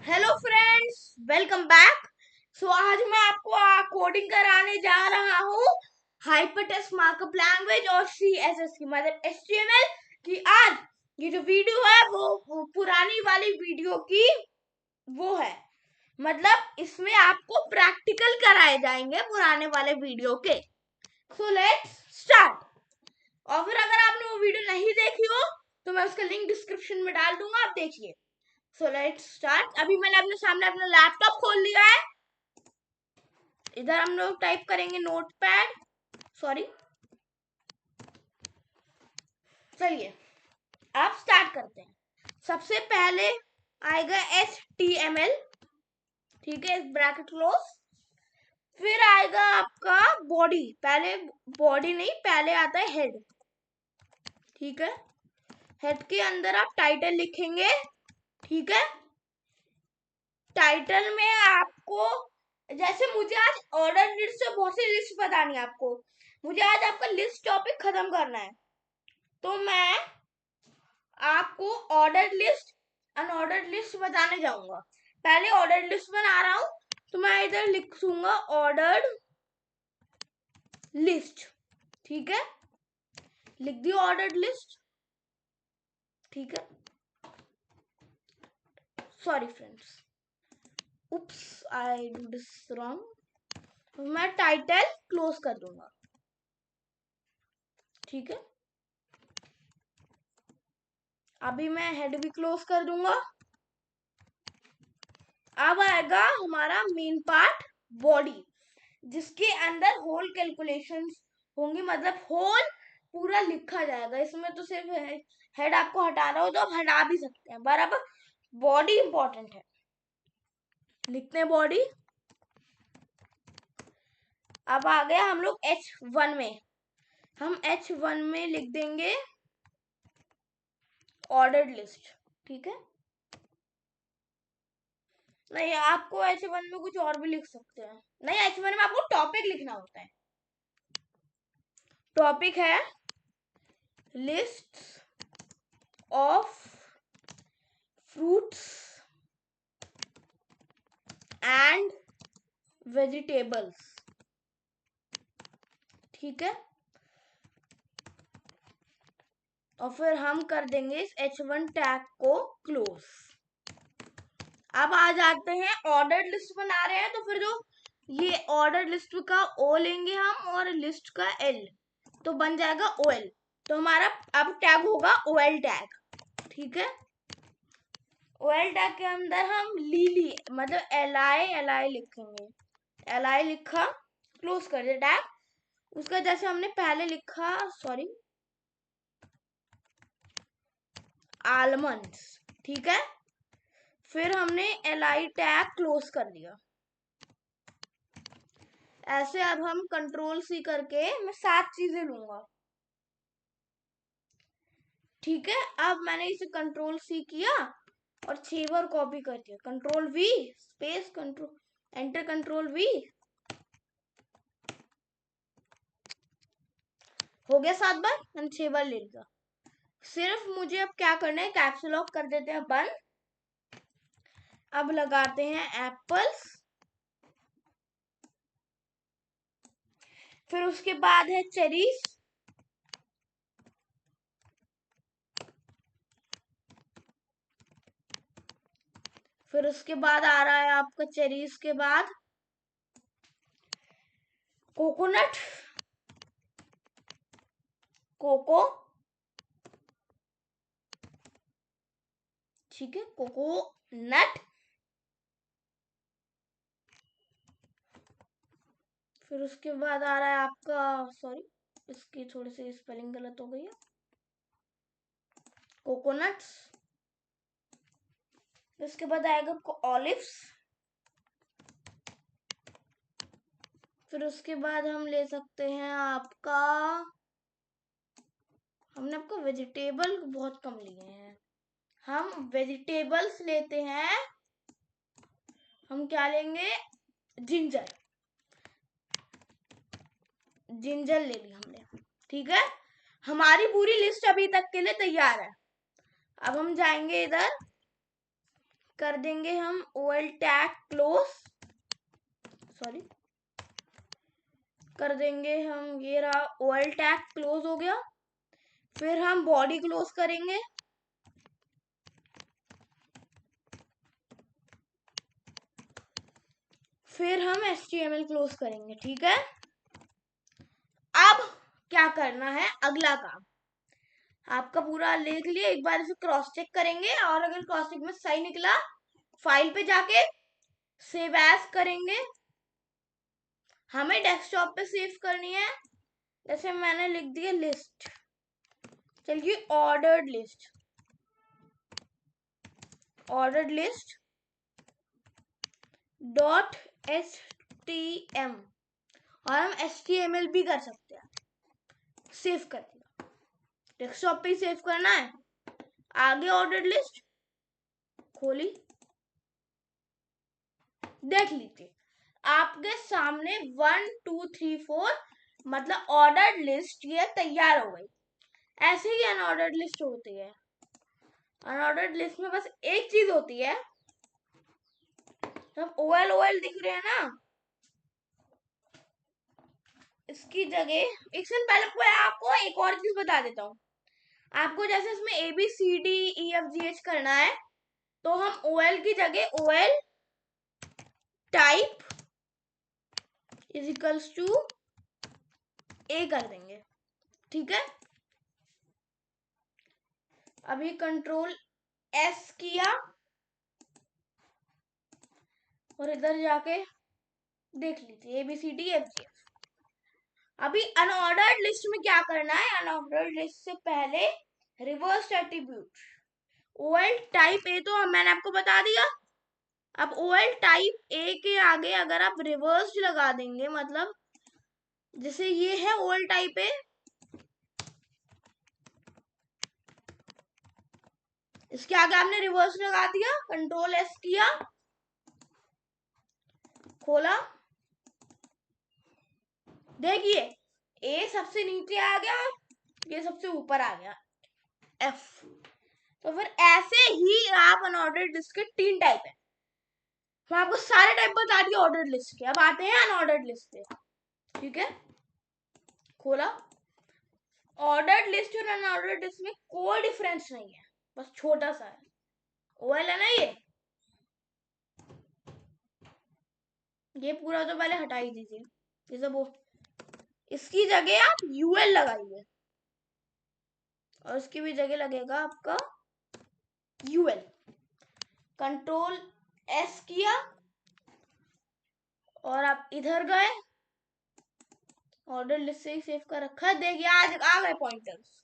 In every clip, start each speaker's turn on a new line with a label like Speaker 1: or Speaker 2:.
Speaker 1: Hello friends, welcome back. आज मैं आपको कोडिंग कराने जा रहा हूँ हाइपरटेक्स्ट मार्कअप लैंग्वेज और CSS की मतलब HTML की। आज ये जो वीडियो है वो पुरानी वाली वीडियो की वो है, मतलब इसमें आपको प्रैक्टिकल कराए जाएंगे पुराने वाले वीडियो के। So let's start. और फिर अगर आपने वो वीडियो नहीं देखी हो तो मैं उसका लिंक डिस्क्रिप्शन में डाल दूंगा, आप देखिए। So let's start. अभी मैंने अपने सामने अपना लैपटॉप खोल लिया है। इधर हम लोग टाइप करेंगे नोटपैड, सॉरी। चलिए आप स्टार्ट करते हैं। सबसे पहले आएगा HTML, ठीक है, ब्रैकेट क्लोज। फिर आएगा आपका बॉडी, पहले बॉडी नहीं, पहले आता है हेड, ठीक है। हेड के अंदर आप टाइटल लिखेंगे, ठीक है। टाइटल में आपको, जैसे मुझे आज ऑर्डर लिस्ट से बहुत सी लिस्ट बतानी है आपको, मुझे आज आपका लिस्ट टॉपिक खत्म करना है, तो मैं आपको ऑर्डर लिस्ट अनऑर्डर्ड लिस्ट बताने जाऊंगा। पहले ऑर्डर लिस्ट बना रहा हूं, तो मैं इधर लिख दूंगा ऑर्डर्ड लिस्ट, ठीक है। लिख दी ऑर्डर्ड लिस्ट, ठीक है। Sorry friends, oops, I do this wrong. मैं टाइटल क्लोज कर दूंगा, ठीक है। अभी मैं हेड भी क्लोज कर दूंगा। अब आएगा हमारा मेन पार्ट बॉडी, जिसके अंदर होल कैलकुलेशंस होंगी, मतलब होल पूरा लिखा जाएगा। इसमें तो सिर्फ हेड आपको हटाना हो तो आप हटा भी सकते हैं, बराबर। बॉडी इंपॉर्टेंट है, लिखते हैं बॉडी। अब आ गया हम लोग H1 में। हम H1 में लिख देंगे ऑर्डर्ड लिस्ट, ठीक है। नहीं, आपको H1 में कुछ और भी लिख सकते हैं। नहीं, H1 में आपको टॉपिक लिखना होता है। टॉपिक है list of fruits and vegetables, ठीक है। और फिर हम कर देंगे इस H1 टैग को क्लोज। अब आ जाते हैं ऑर्डर्ड लिस्ट बना रहे हैं, तो फिर जो ये ऑर्डर्ड लिस्ट का O लेंगे हम और लिस्ट का L, तो बन जाएगा OL। तो हमारा अब टैग होगा OL टैग, ठीक है। OL टैग के अंदर हम लीली मतलब LI लिखेंगे। LI लिखा, क्लोज कर दिया टैग। उसका जैसे हमने पहले लिखा, सॉरी, आलमंड्स, ठीक है। फिर हमने LI टैग क्लोज कर दिया। ऐसे अब हम Ctrl+C करके मैं 7 चीजें लूंगा, ठीक है। अब मैंने इसे Ctrl+C किया और 6 बार कॉपी कर दिया। Ctrl+V space control enter, Ctrl+V, हो गया 7 बार, मैंने 6 बार ले लिया। सिर्फ मुझे अब क्या करना है, कैप्स लॉक कर देते हैं बंद। अब लगाते हैं एप्पल्स, फिर उसके बाद है चेरीज, फिर उसके बाद आ रहा है आपका चेरीज के बाद कोकोनट, कोको, ठीक है, कोकोनट। फिर उसके बाद आ रहा है आपका, सॉरी इसकी थोड़ी सी स्पेलिंग गलत हो गई है, कोकोनट्स। इसके बाद आएगा ऑलिव्स। फिर उसके बाद हम ले सकते हैं आपका, हमने आपका वेजिटेबल बहुत कम लिए हैं, हम वेजिटेबल्स लेते हैं। हम क्या लेंगे, जिंजर, जिंजर ले लिया हमने, ठीक है। हमारी पूरी लिस्ट अभी तक के लिए तैयार है। अब हम जाएंगे इधर कर देंगे हम OL टैग क्लोज, सॉरी कर देंगे हम, ये रहा OL टैग क्लोज हो गया। फिर हम बॉडी क्लोज करेंगे, फिर हम HTML क्लोज करेंगे। ठीक है, अब क्या करना है, अगला काम आपका पूरा लिख लिए, एक बार इसे क्रॉस चेक करेंगे और अगर क्रॉस चेक में सही निकला फाइल पे जाके सेव एज करेंगे। हमें डेस्कटॉप पे सेव करनी है, जैसे मैंने लिख दिया लिस्ट, चलिए ordered list, ordered list dot HTM, और हम HTML भी कर सकते हैं। सेव कर दिया, डेस्कटॉप पे सेव करना है। आगे ऑर्डर्ड लिस्ट खोली, देख लीजिए आपके सामने 1 2 3 4 मतलब ऑर्डर्ड लिस्ट ये तैयार हो गई। ऐसे ही अनऑर्डर्ड लिस्ट होती है। अनऑर्डर्ड लिस्ट में बस एक चीज होती है, जब OL दिख रहे हैं ना, इसकी जगह एक सेकंड पहले मैं आपको एक और चीज बता देता हूँ। आपको जैसे इसमें ABCDEFGH करना है, तो हम OL की जगह OL type is equals to A कर देंगे। ठीक है, अभी कंट्रोल S किया और इधर जाके देख लीजिए ABCDEFGH। अभी अनऑर्डर्ड लिस्ट में क्या करना है, अनऑर्डर्ड लिस्ट से पहले reverse attribute OL type A तो मैंने आपको बता दिया। अब OL टाइप A के आगे अगर आप रिवर्स लगा देंगे, मतलब जैसे ये है OL टाइप A, इसके आगे आपने रिवर्स लगा दिया, कंट्रोल S किया, खोला, देखिए A सबसे नीचे आ गया, ये सबसे ऊपर आ गया F। तो फिर ऐसे ही आप अनऑर्डर्ड लिस्ट के 3 टाइप है। मैं आपको सारे टाइप बता दिए ऑर्डर्ड लिस्ट के, अब आते हैं अनऑर्डर्ड लिस्ट पे। ठीक है, खोला, ऑर्डर्ड लिस्ट और अनऑर्डर्ड लिस्ट में कोई डिफरेंस नहीं है, बस छोटा सा है। OL है ना, ये पूरा तो पहले हटा ही दीजिए, ये सब इसकी जगह आप UL लगाइए और उसकी भी जगह लगेगा आपका UL। कंट्रोल S किया और आप इधर गए, ऑर्डर लिस्ट से ही सेव कर रखा है। देखिए आज आ गए पॉइंटर्स।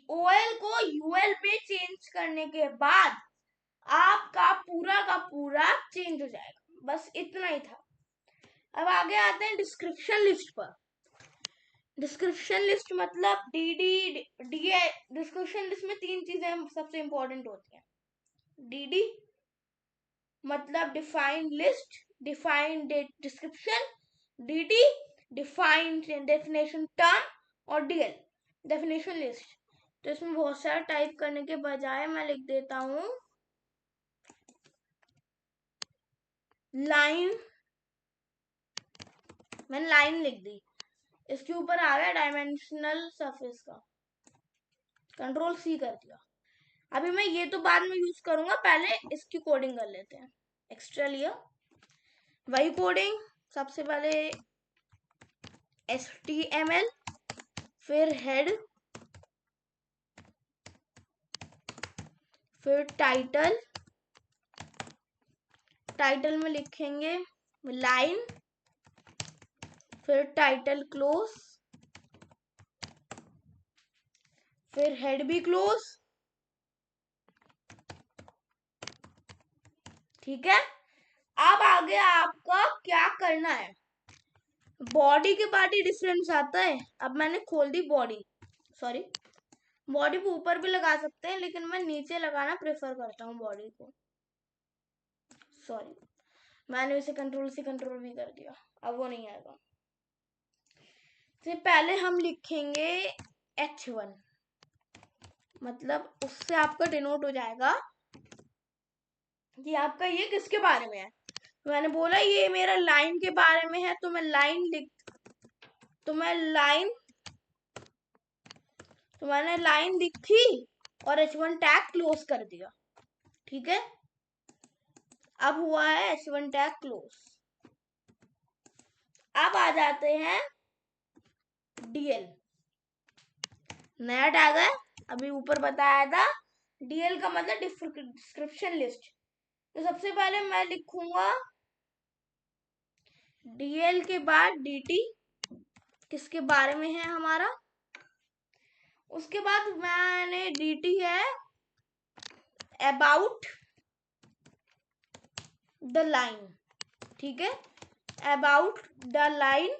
Speaker 1: OL को UL पे चेंज करने के बाद आपका पूरा का पूरा चेंज हो जाएगा, बस इतना ही था। अब आगे आते हैं डिस्क्रिप्शन लिस्ट पर। डिस्क्रिप्शन लिस्ट मतलब DD डिस्क्रिप्शन लिस्ट में 3 चीजें सबसे इंपॉर्टेंट होती हैं। DD मतलब define list, define description, DD define definition term, और DL डेफिनेशन लिस्ट। तो इसमें बहुत सारा टाइप करने के बजाय मैं लिख देता हूं लाइन, मैंने लाइन लिख दी, इसके ऊपर आ गया डायमेंशनल सरफेस का, कंट्रोल C कर दिया। अभी मैं ये तो बाद में यूज करूंगा, पहले इसकी कोडिंग कर लेते हैं। एक्स्ट्रा लिया, वही कोडिंग, सबसे पहले HTML, फिर हेड, फिर टाइटल, टाइटल में लिखेंगे लाइन, फिर टाइटल क्लोज, फिर हेड भी क्लोज। ठीक है, अब आगे आपका क्या करना है, बॉडी के पार्ट ही डिफरेंस आता है। अब मैंने खोल दी बॉडी, सॉरी बॉडी को ऊपर भी लगा सकते हैं, लेकिन मैं नीचे लगाना प्रेफर करता हूँ बॉडी को, सॉरी मैंने उसे कंट्रोल से कंट्रोल भी कर दिया, अब वो नहीं आएगा। तो पहले हम लिखेंगे H1, मतलब उससे आपका डिनोट हो जाएगा कि आपका ये किसके बारे में है। मैंने बोला ये मेरा लाइन के बारे में है, तो मैं मैंने लाइन लिखी और H1 टैग क्लोज कर दिया। ठीक है, अब हुआ है H1 टैग क्लोज। अब आ जाते हैं DL, नया टैग है, अभी ऊपर बताया था। DL का मतलब डिस्क्रिप्शन लिस्ट। तो सबसे पहले मैं लिखूंगा DL के बाद DT, किसके बारे में है हमारा। उसके बाद मैंने DT है अबाउट द लाइन। ठीक है, अबाउट द लाइन,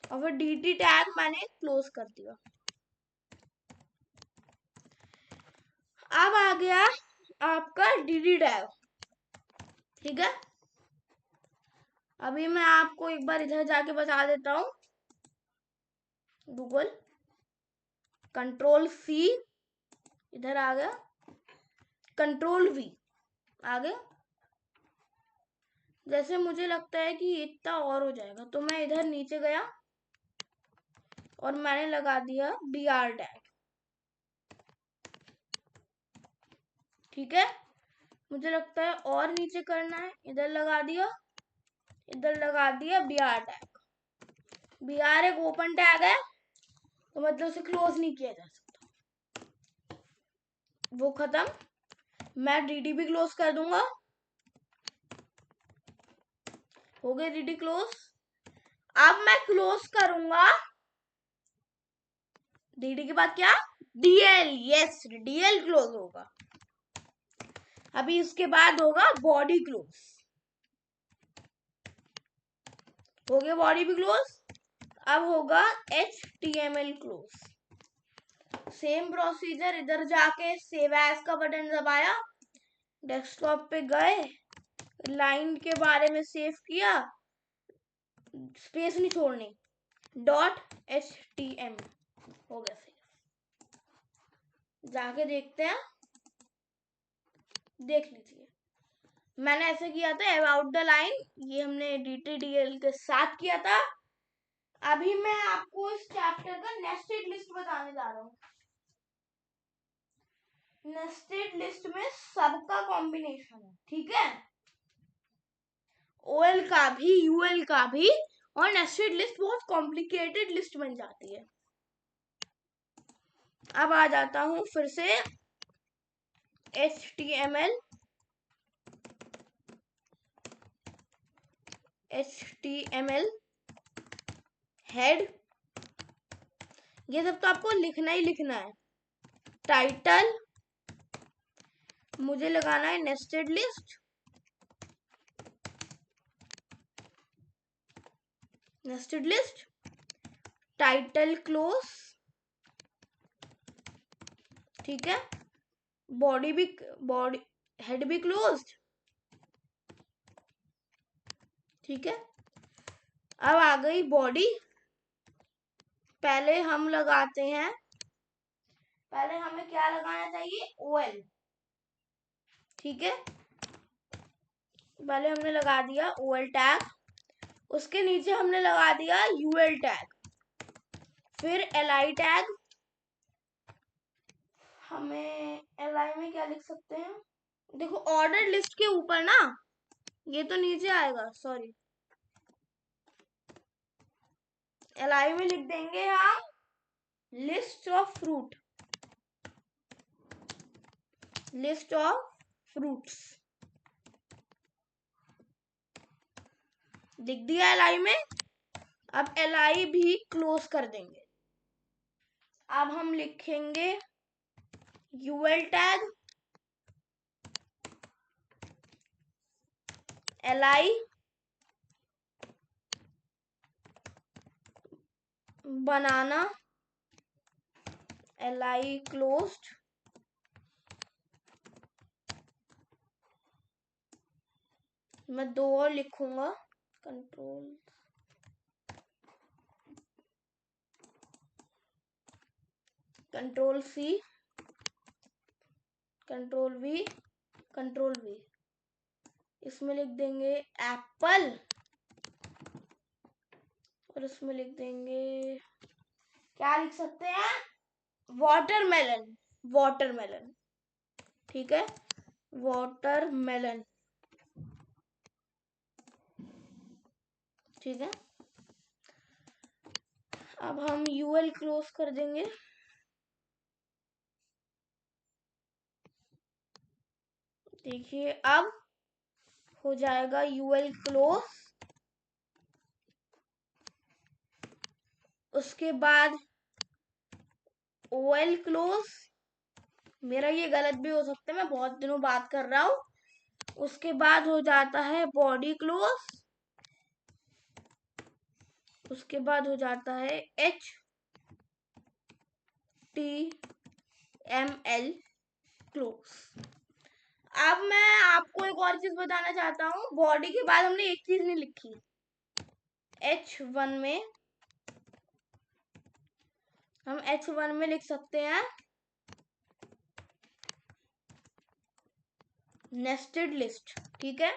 Speaker 1: और फिर DT टैग मैंने क्लोज कर दिया। अब आ गया आपका DD टैग। ठीक है, अभी मैं आपको एक बार इधर जाके बता देता हूं। गूगल Ctrl+C, इधर आ गया, Ctrl+V आ गया। जैसे मुझे लगता है कि इतना और हो जाएगा, तो मैं इधर नीचे गया और मैंने लगा दिया BR टैग। ठीक है, मुझे लगता है और नीचे करना है, इधर लगा दिया BR टैग। BR एक ओपन टैग है, तो मतलब उसे क्लोज नहीं किया जा सकता, वो खत्म। मैं DD भी क्लोज कर दूंगा, हो गया DD क्लोज। अब मैं क्लोज करूंगा DD के बाद क्या, DL। यस, DL क्लोज होगा। अभी इसके बाद होगा बॉडी क्लोज, हो गया बॉडी भी क्लोज। अब होगा HTML क्लोज। सेम प्रोसीजर, इधर जाके सेव एज का बटन दबाया, डेस्कटॉप पे गए, लाइन के बारे में सेव किया, स्पेस नहीं छोड़नी, .html, हो गया सेव। जाके देखते हैं, देख लीजिए मैंने ऐसे किया था अबाउट द लाइन, ये हमने DTDL के साथ किया था। अभी मैं आपको इस चैप्टर का नेस्टेड लिस्ट बताने जा रहा हूँ। नेस्टेड लिस्ट में सबका कॉम्बिनेशन है। ठीक है, OL का भी, UL का भी, और नेस्टेड लिस्ट बहुत कॉम्प्लिकेटेड लिस्ट बन जाती है। अब आ जाता हूं फिर से HTML हेड, ये सब तो आपको लिखना ही लिखना है। टाइटल, मुझे लगाना है नेस्टेड लिस्ट, टाइटल क्लोज। ठीक है, बॉडी हेड भी क्लोज्ड। ठीक है, अब आ गई बॉडी। पहले हम लगाते हैं, पहले हमें क्या लगाना चाहिए, OL। ठीक है, पहले हमने लगा दिया OL टैग, उसके नीचे हमने लगा दिया UL टैग, फिर LI टैग। हमें LI में क्या लिख सकते हैं, देखो ऑर्डर लिस्ट के ऊपर ना, ये तो नीचे आएगा, सॉरी, LI में लिख देंगे हम लिस्ट ऑफ फ्रूट्स, लिख दिया LI में। अब LI भी क्लोज कर देंगे। अब हम लिखेंगे UL tag, LI, banana, LI closed, मैं 2 और लिखूंगा, control control C, control V, control V, इसमें लिख देंगे एप्पल और इसमें लिख देंगे, क्या लिख सकते हैं, वाटरमेलन, वाटरमेलन, ठीक है, वाटरमेलन, ठीक है। अब हम यूएल क्लोज कर देंगे, देखिए अब हो जाएगा यूएल क्लोज। उसके बाद ओएल क्लोज, मेरा ये गलत भी हो सकता है, मैं बहुत दिनों बात कर रहा हूं। उसके बाद हो जाता है बॉडी क्लोज, उसके बाद हो जाता है HTML क्लोज। अब मैं आपको एक और चीज बताना चाहता हूँ, बॉडी के बाद हमने एक चीज नहीं लिखी, H1 में हम H1 में लिख सकते हैं नेस्टेड लिस्ट, ठीक है।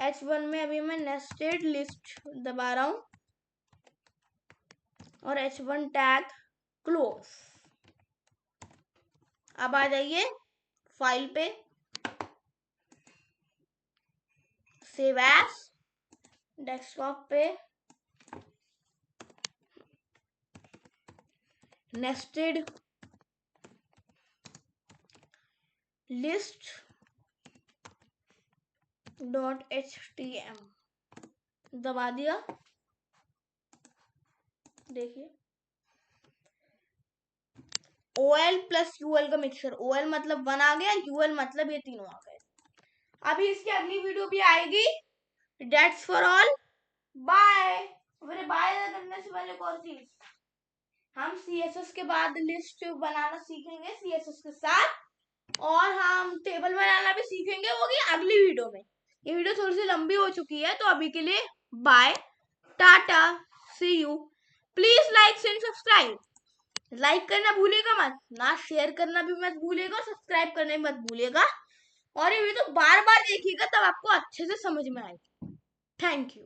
Speaker 1: H1 में अभी मैं नेस्टेड लिस्ट दबा रहा हूं और H1 टैग क्लोज। अब आ जाइए फाइल पे, सेव एज, डेस्कटॉप पे नेस्टेड लिस्ट .htm दबा दिया, देखिए OL प्लस UL का मिक्सचर, OL मतलब 1 आ गया, UL मतलब ये तीनों आ गए। अभी इसकी अगली वीडियो भी आएगी। That's for all, bye. मेरे बाय करने से पहले कौन चीज, हम CSS के बाद लिस्ट बनाना सीखेंगे CSS के साथ, और हम टेबल बनाना भी सीखेंगे, वो की अगली वीडियो में। ये वीडियो थोड़ी सी लंबी हो चुकी है, तो अभी के लिए बाय, टाटा, see you. Please like and subscribe, like करना भूलिएगा मत, ना शेयर करना भी मत भूलिएगा, सब्सक्राइब करना भी मत भूलिएगा, और ये वीडियो बार बार देखिएगा, तब आपको अच्छे से समझ में आएगी। Thank you.